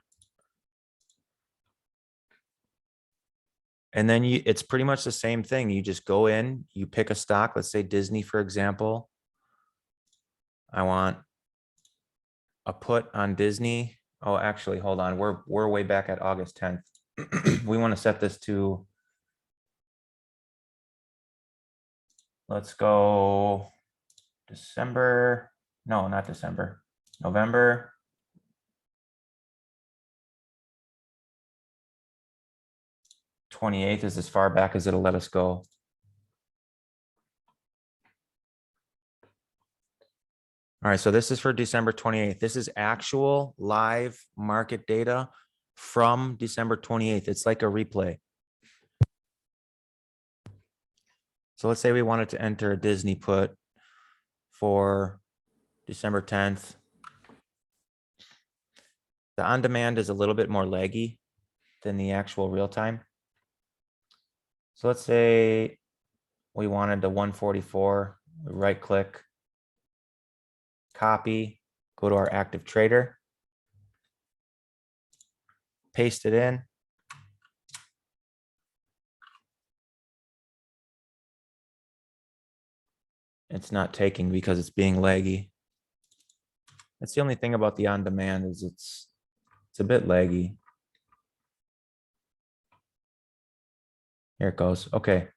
And then it's pretty much the same thing. You just go in, you pick a stock, let's say Disney, for example. I want a put on Disney. Oh, actually, hold on. We're way back at August 10th. We want to set this to, let's go December. No, not December. November. '28th is as far back as it'll let us go. All right, so this is for December 28th. This is actual live market data from December 28th. It's like a replay. So let's say we wanted to enter a Disney put for December 10th. The on demand is a little bit more laggy than the actual real time. So let's say we wanted the 144, we right click, copy, go to our active trader, paste it in. It's not taking because it's being laggy. That's the only thing about the on demand is it's a bit laggy. Here it goes. Okay.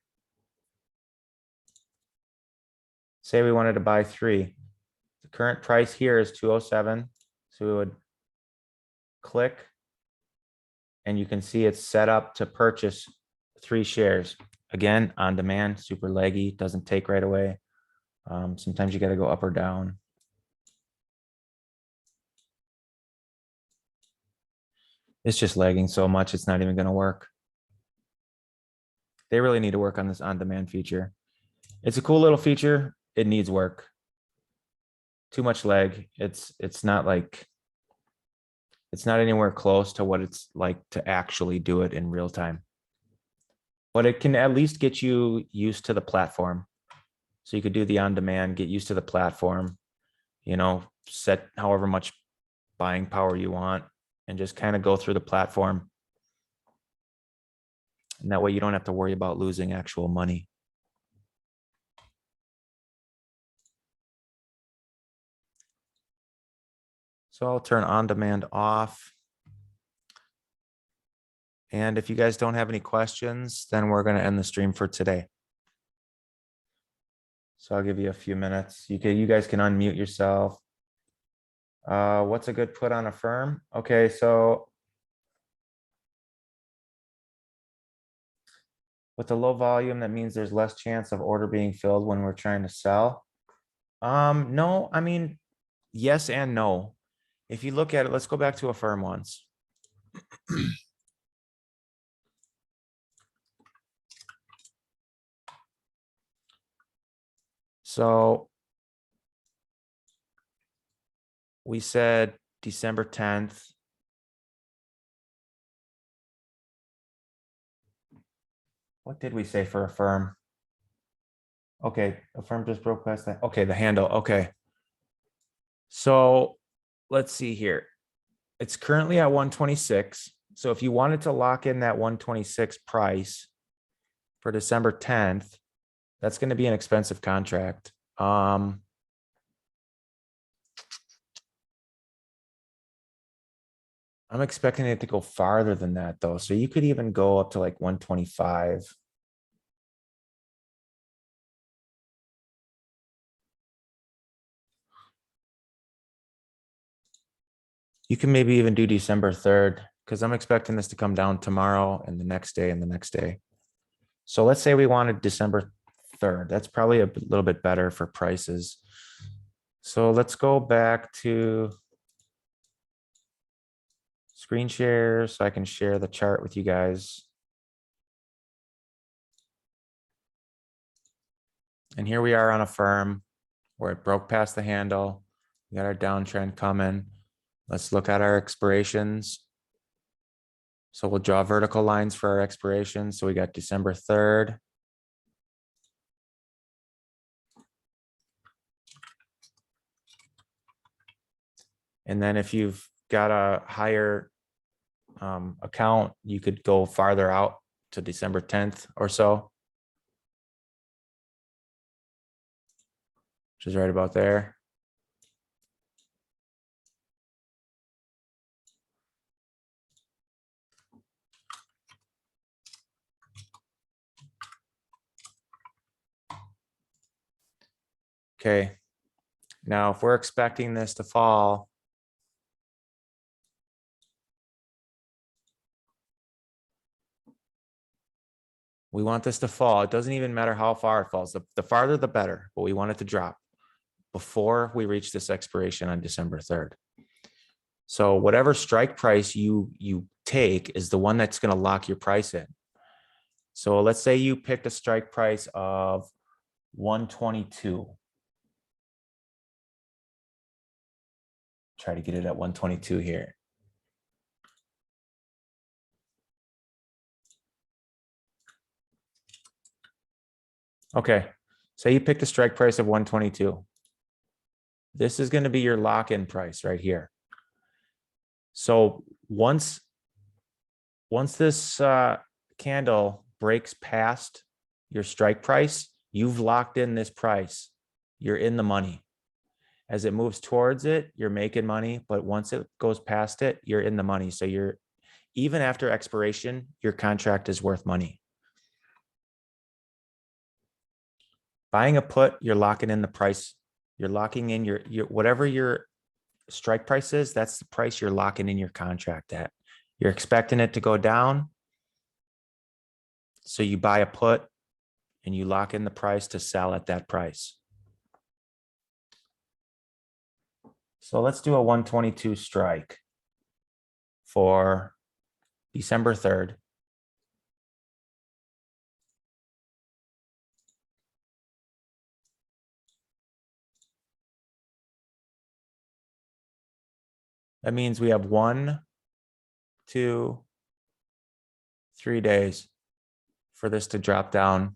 Say we wanted to buy 3. The current price here is 207. So we would click and you can see it's set up to purchase 3 shares. Again, on demand, super laggy, doesn't take right away. Sometimes you got to go up or down. It's just lagging so much, it's not even going to work. They really need to work on this on-demand feature. It's a cool little feature. It needs work. Too much lag. It's not like, it's not anywhere close to what it's like to actually do it in real time. But it can at least get you used to the platform. So you could do the on-demand, get used to the platform, set however much buying power you want and just kind of go through the platform. And that way you don't have to worry about losing actual money. So I'll turn on demand off. And if you guys don't have any questions, then we're going to end the stream for today. So I'll give you a few minutes. You guys can unmute yourself. What's a good put on a firm? Okay, so with the low volume, that means there's less chance of order being filled when we're trying to sell. No, I mean, yes and no. If you look at it, let's go back to a firm once. So we said December 10th. What did we say for a firm? Okay, a firm just broke past that. Okay, the handle. Okay. So let's see here. It's currently at 126. So if you wanted to lock in that 126 price for December 10th, that's going to be an expensive contract. I'm expecting it to go farther than that though. So you could even go up to like 125. You can maybe even do December 3rd because I'm expecting this to come down tomorrow and the next day and the next day. So let's say we wanted December 3rd. That's probably a little bit better for prices. So let's go back to screen share so I can share the chart with you guys. And here we are on a firm where it broke past the handle. We got our downtrend coming. Let's look at our expirations. So we'll draw vertical lines for our expirations. So we got December 3rd. And then if you've got a higher account, you could go farther out to December 10th or so, which is right about there. Okay. Now, if we're expecting this to fall, we want this to fall. It doesn't even matter how far it falls. The farther, the better, but we want it to drop before we reach this expiration on December 3rd. So whatever strike price you take is the one that's going to lock your price in. So let's say you picked a strike price of 122. Try to get it at 122 here. Okay, say you picked a strike price of 122. This is going to be your lock-in price right here. So once this candle breaks past your strike price, you've locked in this price. You're in the money. As it moves towards it, you're making money, but once it goes past it, you're in the money. So you're, even after expiration, your contract is worth money. Buying a put, you're locking in the price. You're locking in your whatever your strike price is, that's the price you're locking in your contract at. You're expecting it to go down. So you buy a put and you lock in the price to sell at that price. So let's do a 122 strike for December 3rd. That means we have 1, 2, 3 days for this to drop down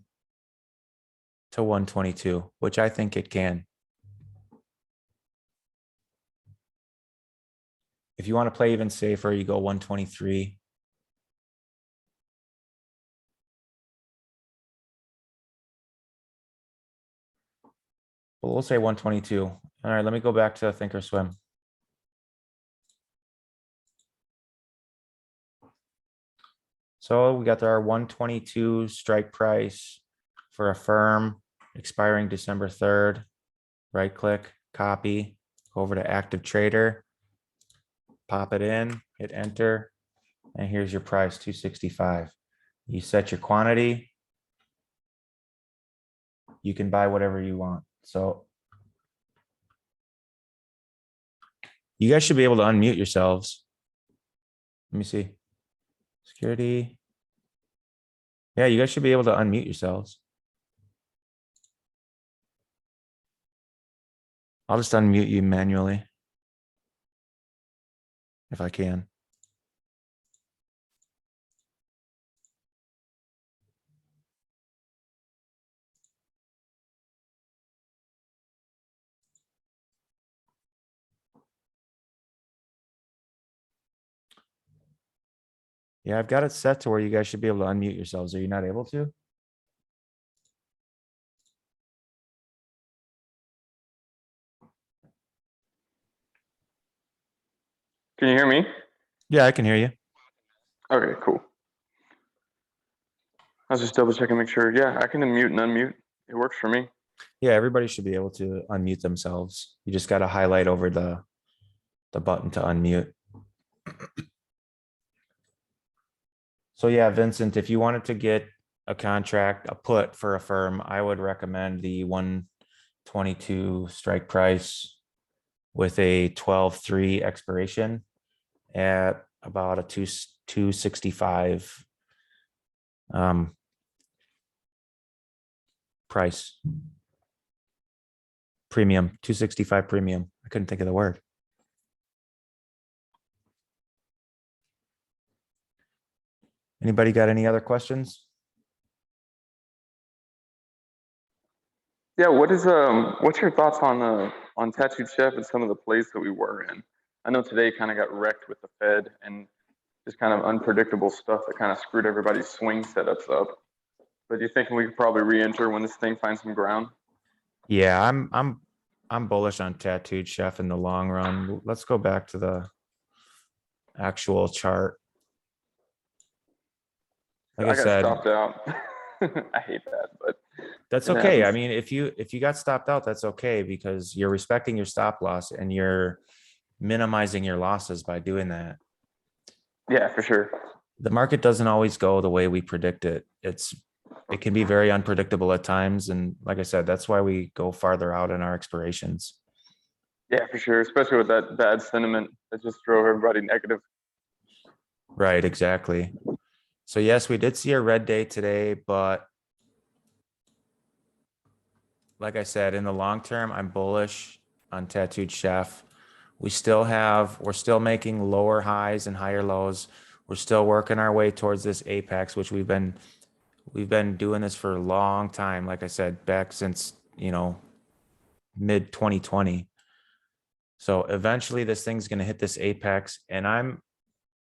to 122, which I think it can. If you want to play even safer, you go 123. Well, we'll say 122. All right, let me go back to Thinkorswim. So we got our 122 strike price for a firm expiring December 3rd. Right click, copy, go over to active trader, pop it in, hit enter, and here's your price, 265. You set your quantity. You can buy whatever you want. So you guys should be able to unmute yourselves. Let me see. Security. Yeah, you guys should be able to unmute yourselves. I'll just unmute you manually if I can. Yeah, I've got it set to where you guys should be able to unmute yourselves. Are you not able to? Can you hear me? Yeah, I can hear you. Okay, cool. I was just double checking, make sure. Yeah, I can unmute and unmute. It works for me. Yeah, everybody should be able to unmute themselves. You just got to highlight over the button to unmute. So yeah, Vincent, if you wanted to get a contract, a put for a firm, I would recommend the 122 strike price with a 12/3 expiration at about a 265 price premium, 265 premium. I couldn't think of the word. Anybody got any other questions? Yeah, what's your thoughts on Tattooed Chef and some of the plays that we were in? I know today kind of got wrecked with the Fed and just kind of unpredictable stuff that kind of screwed everybody's swing setups up. But do you think we could probably re-enter when this thing finds some ground? Yeah, I'm bullish on Tattooed Chef in the long run. Let's go back to the actual chart. Like I I got said, stopped out. I hate that, but that's it okay. I happens. mean, if you got stopped out, that's okay because you're respecting your stop loss and you're minimizing your losses by doing that. Yeah, for sure. The market doesn't always go the way we predict it. It can be very unpredictable at times. And like I said, that's why we go farther out in our expirations. Yeah, for sure. Especially with that bad sentiment that just drove everybody negative. Right, exactly. So yes, we did see a red day today, but like I said, in the long term, I'm bullish on Tattooed Chef. We're still making lower highs and higher lows. We're still working our way towards this apex, which we've been doing this for a long time. Like I said, back since, mid 2020. So eventually this thing's going to hit this apex and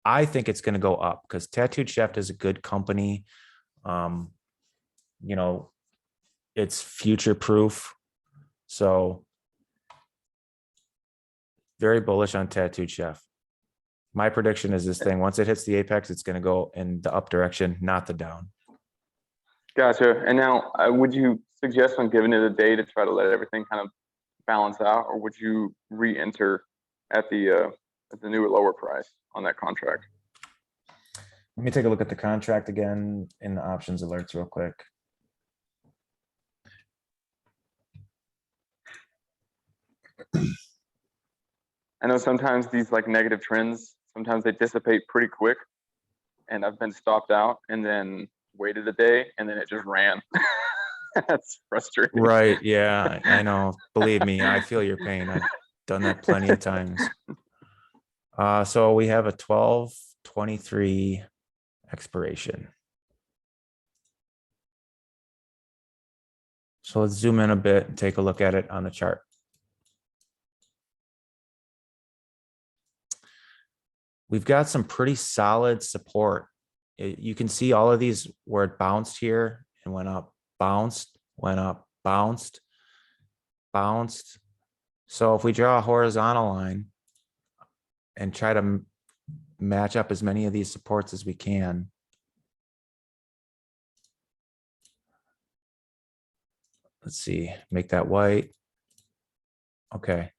I think it's going to go up because Tattooed Chef is a good company. Um, you know, it's future proof. So very bullish on Tattooed Chef. My prediction is this thing, once it hits the apex, it's going to go in the up direction, not the down. Gotcha. And now, would you suggest on giving it a day to try to let everything kind of balance out, or would you re-enter at the newer lower price on that contract? Let me take a look at the contract again in the options alerts real quick. I know sometimes these like negative trends, sometimes they dissipate pretty quick, and I've been stopped out and then waited a day and then it just ran. That's frustrating. Right. Yeah, I know. Believe me, I feel your pain. I've done that plenty of times. So we have a 12/23 expiration. So let's zoom in a bit and take a look at it on the chart. We've got some pretty solid support. You can see all of these where it bounced here and went up, bounced, went up, bounced, bounced. So if we draw a horizontal line and try to match up as many of these supports as we can. Let's see, make that white. Okay.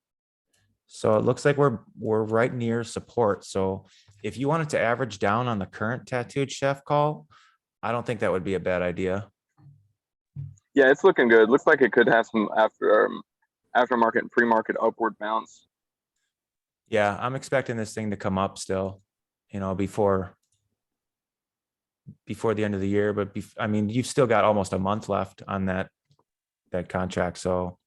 So it looks like we're right near support. So if you wanted to average down on the current Tattooed Chef call, I don't think that would be a bad idea. Yeah, it's looking good. Looks like it could have some aftermarket and pre-market upward bounce. Yeah, I'm expecting this thing to come up still, before the end of the year. But I mean, you've still got almost a month left on that contract. So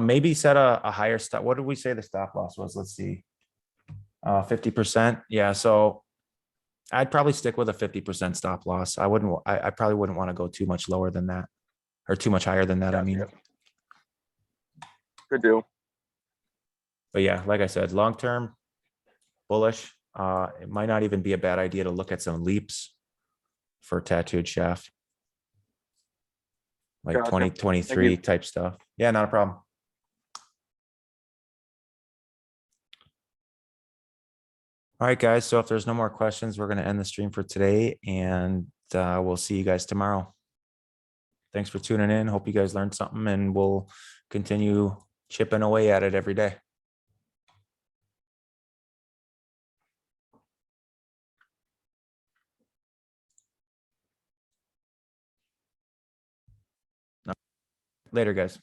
maybe set a higher stop. What did we say the stop loss was? Let's see. 50%. Yeah. So I'd probably stick with a 50% stop loss. I probably wouldn't want to go too much lower than that or too much higher than that. Gotcha. I mean, Good deal. but yeah, like I said, long term bullish It might not even be a bad idea to look at some leaps for tattooed shaft. Like Gotcha. 2023 Thank you. type stuff. Yeah, not a problem. All right, guys. So if there's no more questions, we're going to end the stream for today, and we'll see you guys tomorrow. Thanks for tuning in. Hope you guys learned something, and we'll continue chipping away at it every day. Later, guys.